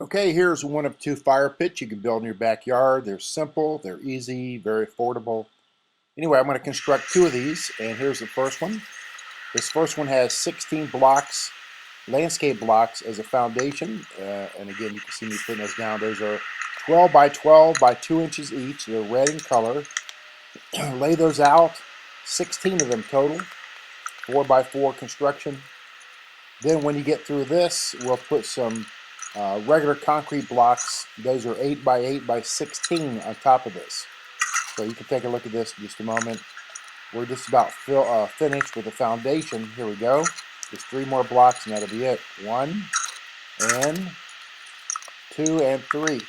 Okay, here's one of two fire pits you can build in your backyard. They're simple, they're easy, very affordable. Anyway, I'm going to construct two of these, and here's the first one. This first one has 16 blocks, landscape blocks as a foundation. And again, you can see me putting those down. Those are 12 by 12 by 2 inches each. They're red in color. Lay those out, 16 of them total, 4 by 4 construction. Then when you get through this, we'll put some regular concrete blocks. Those are 8 by 8 by 16 on top of this. So you can take a look at this in just a moment. We're just about finished with the foundation. Here we go. Just 3 more blocks and that'll be it. 1 and 2 and 3.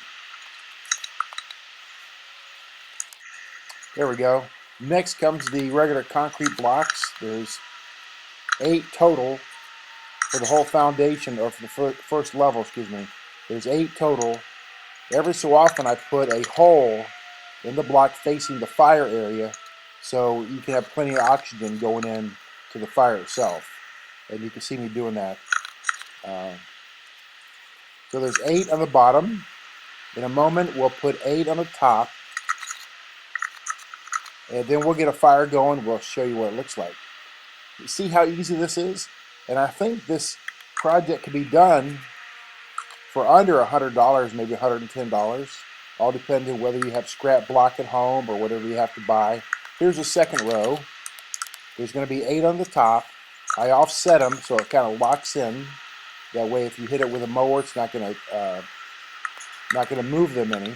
There we go. Next comes the regular concrete blocks. There's 8 total for the whole foundation, or for the first level, excuse me. There's 8 total. Every so often I put a hole in the block facing the fire area so you can have plenty of oxygen going in to the fire itself. And you can see me doing that. So there's 8 on the bottom. In a moment we'll put 8 on the top. And then we'll get a fire going. We'll show you what it looks like. You see how easy this is? And I think this project can be done for under $100, maybe $110. All depending whether you have scrap block at home or whatever you have to buy. Here's the second row. There's going to be 8 on the top. I offset them so it kind of locks in. That way, if you hit it with a mower, it's not going to move them any.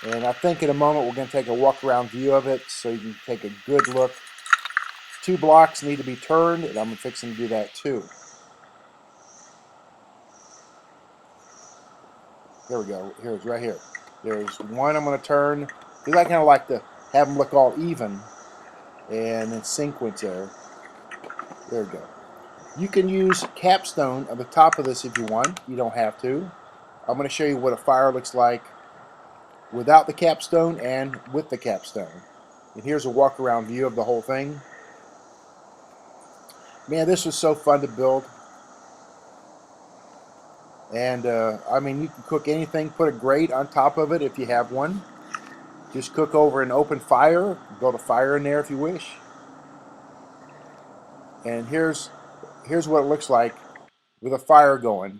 And I think in a moment we're going to take a walk around view of it so you can take a good look. 2 blocks need to be turned, and I'm fixing to do that too. There we go. Here's right here. There's 1 I'm going to turn because I kind of like to have them look all even and in sequence there. There we go. You can use capstone on the top of this if you want. You don't have to. I'm going to show you what a fire looks like without the capstone and with the capstone. And here's a walk around view of the whole thing. Man, this was so fun to build. And I mean, you can cook anything. Put a grate on top of it if you have one. Just cook over an open fire. Build a fire in there if you wish. And here's what it looks like with a fire going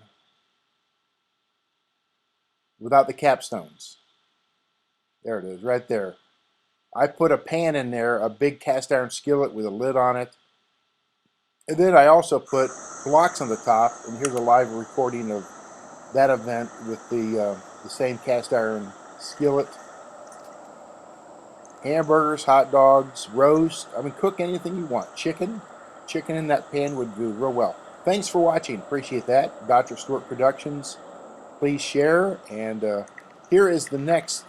without the capstones. There it is, right there. I put a pan in there, a big cast iron skillet with a lid on it. And then I also put blocks on the top, and here's a live recording of that event with the same cast iron skillet. Hamburgers, hot dogs, roast. I mean, cook anything you want. Chicken in that pan would do real well. Thanks for watching. Appreciate that. Dr. Stewart Productions. Please share. And here is the next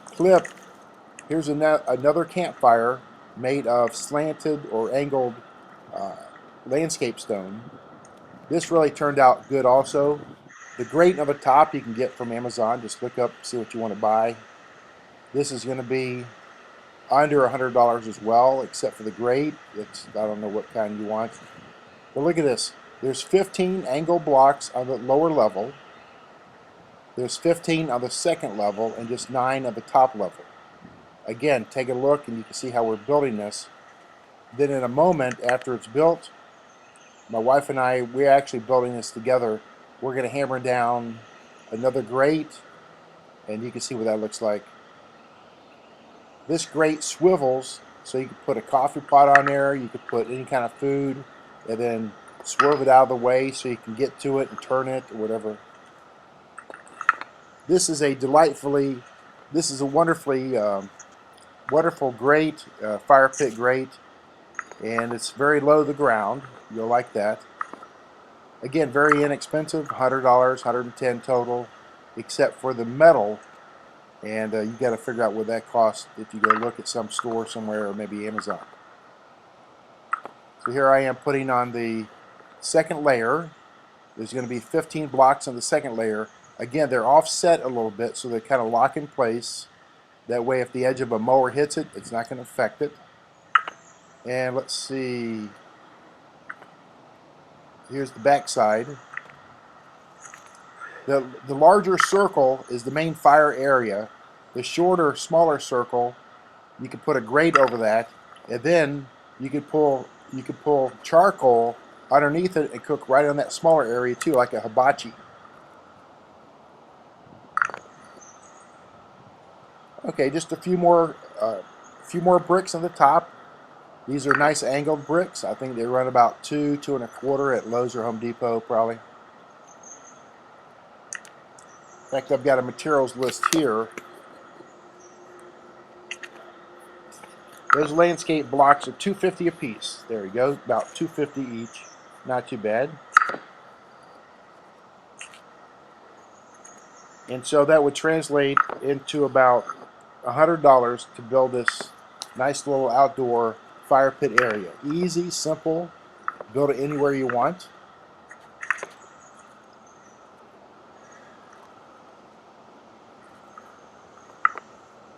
clip. Here's another campfire made of slanted or angled landscape stone. This really turned out good also. The grate on the top you can get from Amazon. Just look up, see what you want to buy. This is going to be under $100 as well, except for the grate. I don't know what kind you want. But look at this. There's 15 angle blocks on the lower level. There's 15 on the second level and just 9 on the top level. Again, take a look and you can see how we're building this. Then in a moment, after it's built, my wife and I, we're actually building this together. We're going to hammer down another grate, and you can see what that looks like. This grate swivels, so you can put a coffee pot on there, you could put any kind of food, and then swerve it out of the way so you can get to it and turn it or whatever. This is a wonderfully wonderful grate, fire pit grate, and it's very low to the ground. You'll like that. Again, very inexpensive, $100, $110 total, except for the metal. And you got to figure out what that costs if you go look at some store somewhere or maybe Amazon. So here I am putting on the second layer. There's going to be 15 blocks on the second layer. Again, they're offset a little bit so they kind of lock in place. That way if the edge of a mower hits it, it's not going to affect it. And let's see. Here's the back side. The larger circle is the main fire area. The shorter, smaller circle, you could put a grate over that, and then you could pull charcoal underneath it and cook right on that smaller area too, like a hibachi. Okay, just a few more bricks on the top. These are nice angled bricks. I think they run about 2 and a quarter at Lowe's or Home Depot probably. In fact, I've got a materials list here. Those landscape blocks are $2.50 a piece. There you go, about $2.50 each. Not too bad. And so that would translate into about $100 to build this nice little outdoor fire pit area. Easy, simple, build it anywhere you want.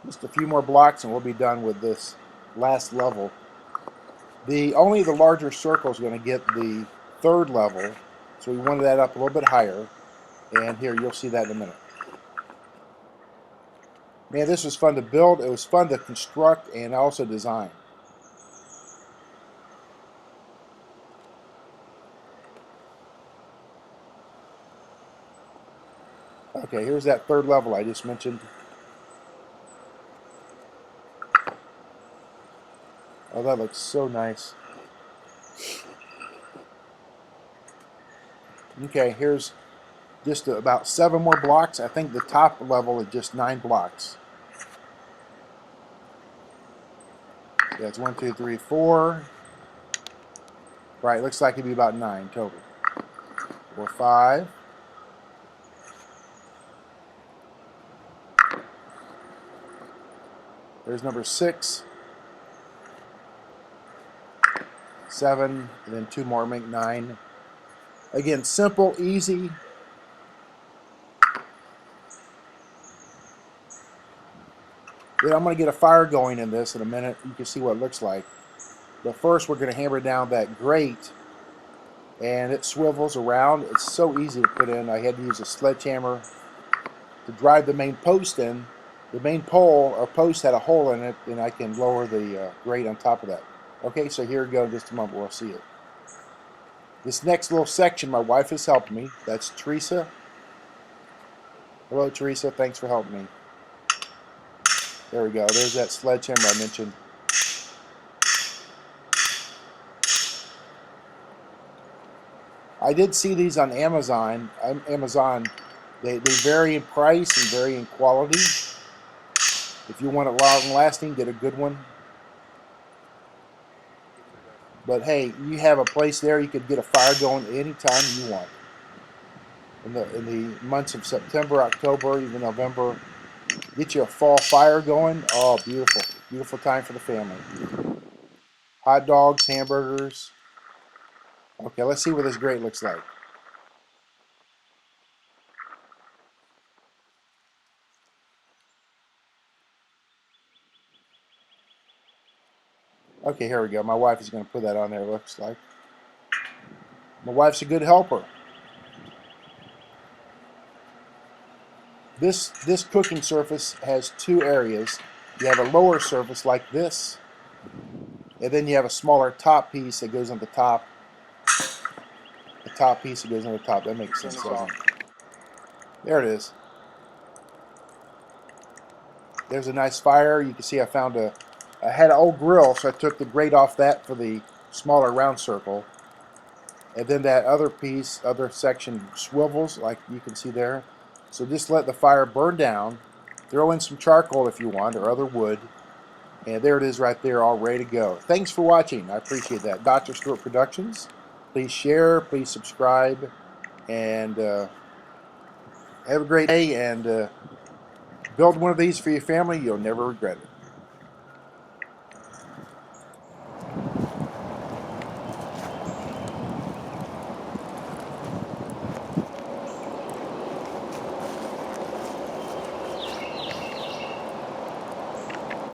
Just a few more blocks and we'll be done with this last level. Only the larger circle is going to get the third level, so we wanted that up a little bit higher. And here, you'll see that in a minute. Man, this was fun to build. It was fun to construct and also design. Okay, here's that third level I just mentioned. Oh, that looks so nice. Okay, here's just about 7 more blocks. I think the top level is just 9 blocks. Yeah, it's 1, 2, 3, 4. Right, looks like it'd be about 9 total. 4, 5. There's number 6, 7, and then 2 more make 9. Again, simple, easy. Then I'm going to get a fire going in this in a minute. You can see what it looks like. But first we're going to hammer down that grate, and it swivels around. It's so easy to put in. I had to use a sledgehammer to drive the main post in. The main pole or post had a hole in it, and I can lower the grate on top of that. Okay, so here we go in just a moment. We'll see it. This next little section, my wife has helped me. That's Teresa. Hello, Teresa. Thanks for helping me. There we go. There's that sledgehammer I mentioned. I did see these on Amazon. They vary in price and vary in quality. If you want it long lasting, get a good one. But hey, you have a place there. You could get a fire going anytime you want. In the months of September, October, even November, get you a fall fire going. Oh, beautiful. Beautiful time for the family. Hot dogs, hamburgers. Okay, let's see what this grate looks like. Okay, here we go. My wife is going to put that on there, it looks like. My wife's a good helper. This cooking surface has 2 areas. You have a lower surface like this, and then you have a smaller top piece that goes on the top. The top piece that goes on the top. That makes sense, doesn't it? There it is. There's a nice fire. You can see I had an old grill, so I took the grate off that for the smaller round circle. And then that other section swivels, like you can see there. So just let the fire burn down. Throw in some charcoal if you want, or other wood. And there it is right there, all ready to go. Thanks for watching. I appreciate that. Dr. Stewart Productions. Please share, please subscribe, and have a great day. And build one of these for your family. You'll never regret it.